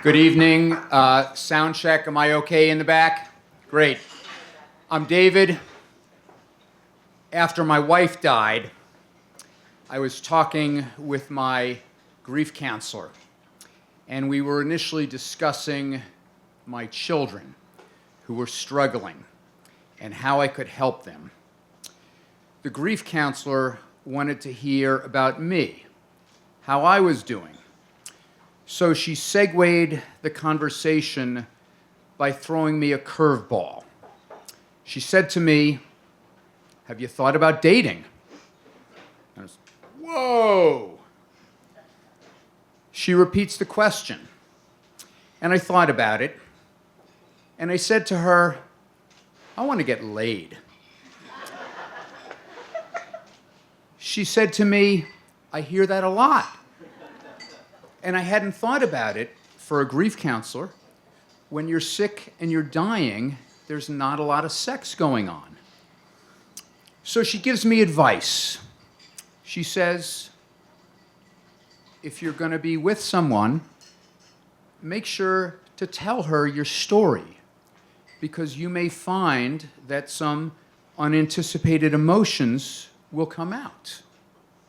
Good evening. Sound check. Am I okay in the back? Great. I'm David. After my wife died, I was talking with my grief counselor, and we were initially discussing my children who were struggling and how I could help them. The grief counselor wanted to hear about me, how I was doing. So she segued the conversation by throwing me a curveball. She said to me, "Have you thought about dating?" I was, whoa! She repeats the question, and I thought about it, and I said to her, "I want to get laid." She said to me, "I hear that a lot." And I hadn't thought about it for a grief counselor. When you're sick and you're dying, there's not a lot of sex going on. So she gives me advice. She says, if you're going to be with someone, make sure to tell her your story, because you may find that some unanticipated emotions will come out.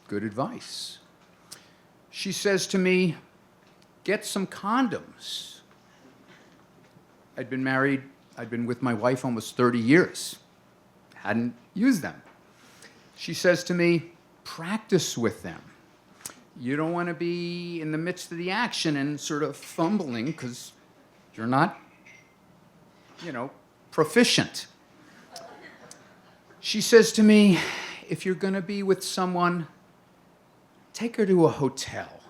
Good advice. She says to me, get some condoms. I'd been with my wife almost 30 years. Hadn't used them. She says to me, practice with them. You don't want to be in the midst of the action and sort of fumbling because you're not, proficient. She says to me, if you're going to be with someone, take her to a hotel.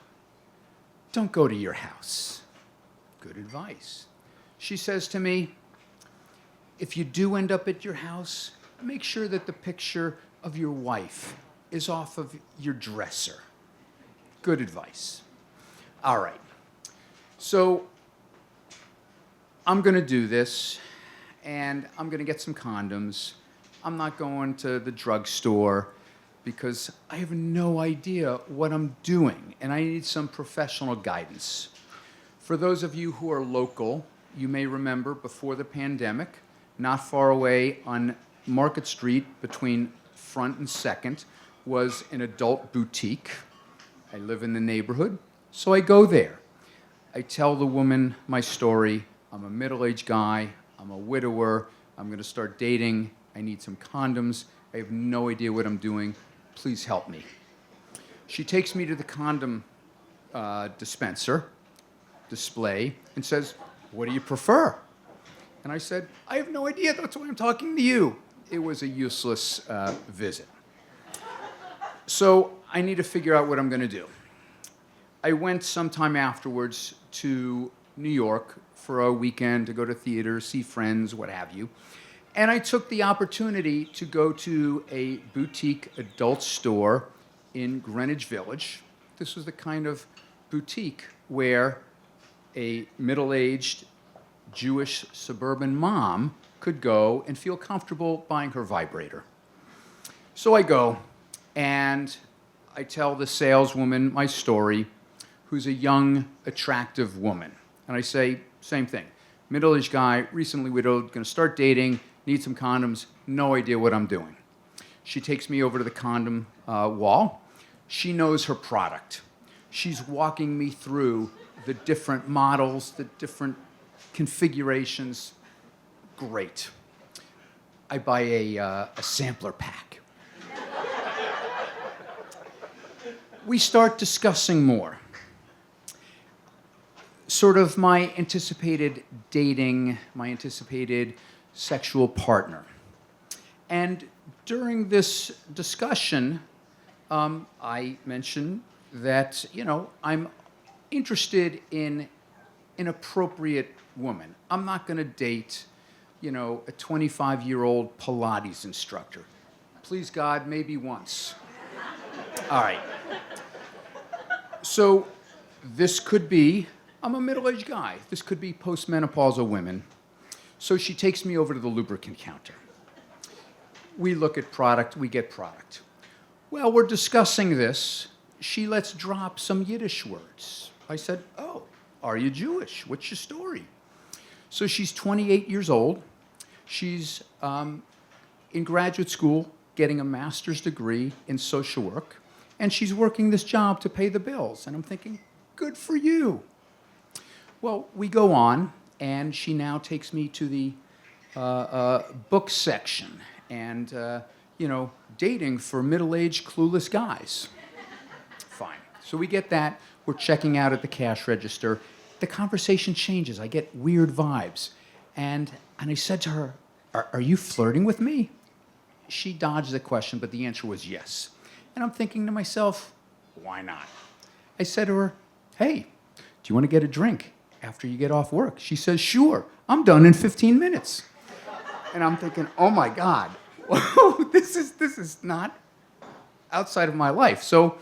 Don't go to your house. Good advice. She says to me, if you do end up at your house, make sure that the picture of your wife is off of your dresser. Good advice. All right. So I'm going to do this, and I'm going to get some condoms. I'm not going to the drugstore, because I have no idea what I'm doing, and I need some professional guidance. For those of you who are local, you may remember before the pandemic, not far away on Market Street between Front and Second was an adult boutique. I live in the neighborhood, so I go there. I tell the woman my story. I'm a middle-aged guy. I'm a widower. I'm going to start dating. I need some condoms. I have no idea what I'm doing. Please help me. She takes me to the condom display, and says, what do you prefer? And I said, I have no idea. That's why I'm talking to you. It was a useless visit. So I need to figure out what I'm going to do. I went sometime afterwards to New York for a weekend to go to theater, see friends, what have you. And I took the opportunity to go to a boutique adult store in Greenwich Village. This was the kind of boutique where a middle-aged Jewish suburban mom could go and feel comfortable buying her vibrator. So I go, and I tell the saleswoman my story, who's a young, attractive woman. And I say, same thing, middle-aged guy, recently widowed, going to start dating, need some condoms, no idea what I'm doing. She takes me over to the condom wall. She knows her product. She's walking me through the different models, the different configurations. Great. I buy a sampler pack. We start discussing more. Sort of my anticipated dating, my anticipated sexual partner. And during this discussion, I mentioned that, I'm interested in an appropriate woman. I'm not going to date, a 25-year-old Pilates instructor. Please, God, maybe once. All right. So this could be, I'm a middle-aged guy. This could be postmenopausal women. So she takes me over to the lubricant counter. We look at product, we get product. Well, we're discussing this. She lets drop some Yiddish words. I said, oh, Are you Jewish? What's your story? So she's 28 years old. She's in graduate school getting a master's degree in social work, and she's working this job to pay the bills. And I'm thinking, good for you. Well, we go on, and she now takes me to the book section and, dating for middle-aged clueless guys. Fine. So we get that. We're checking out at the cash register. The conversation changes. I get weird vibes. And I said to her, are you flirting with me? She dodged the question, but the answer was yes. And I'm thinking to myself, why not? I said to her, hey, do you want to get a drink after you get off work? She says, sure. I'm done in 15 minutes. And I'm thinking, oh my God, this is not outside of my life. So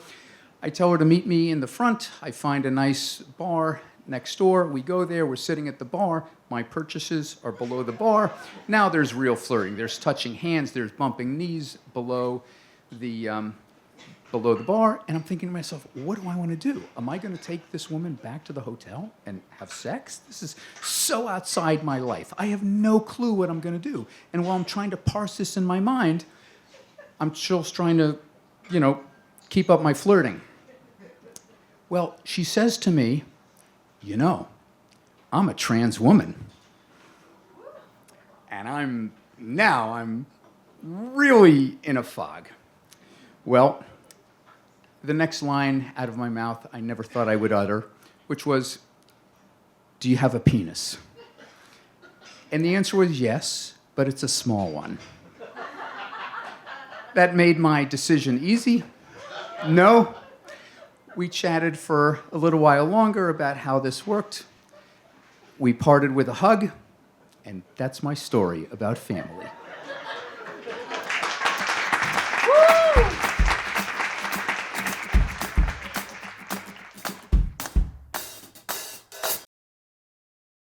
I tell her to meet me in the front. I find a nice bar next door. We go there. We're sitting at the bar. My purchases are below the bar. Now there's real flirting. There's touching hands. There's bumping knees below the bar. And I'm thinking to myself, what do I want to do? Am I going to take this woman back to the hotel and have sex? This is so outside my life. I have no clue what I'm going to do. And while I'm trying to parse this in my mind, I'm just trying to, keep up my flirting. Well, she says to me, I'm a trans woman. And I'm really in a fog. Well, the next line out of my mouth I never thought I would utter, which was, do you have a penis? And the answer was yes, but it's a small one. That made my decision easy. No. We chatted for a little while longer about how this worked. We parted with a hug, and that's my story about family.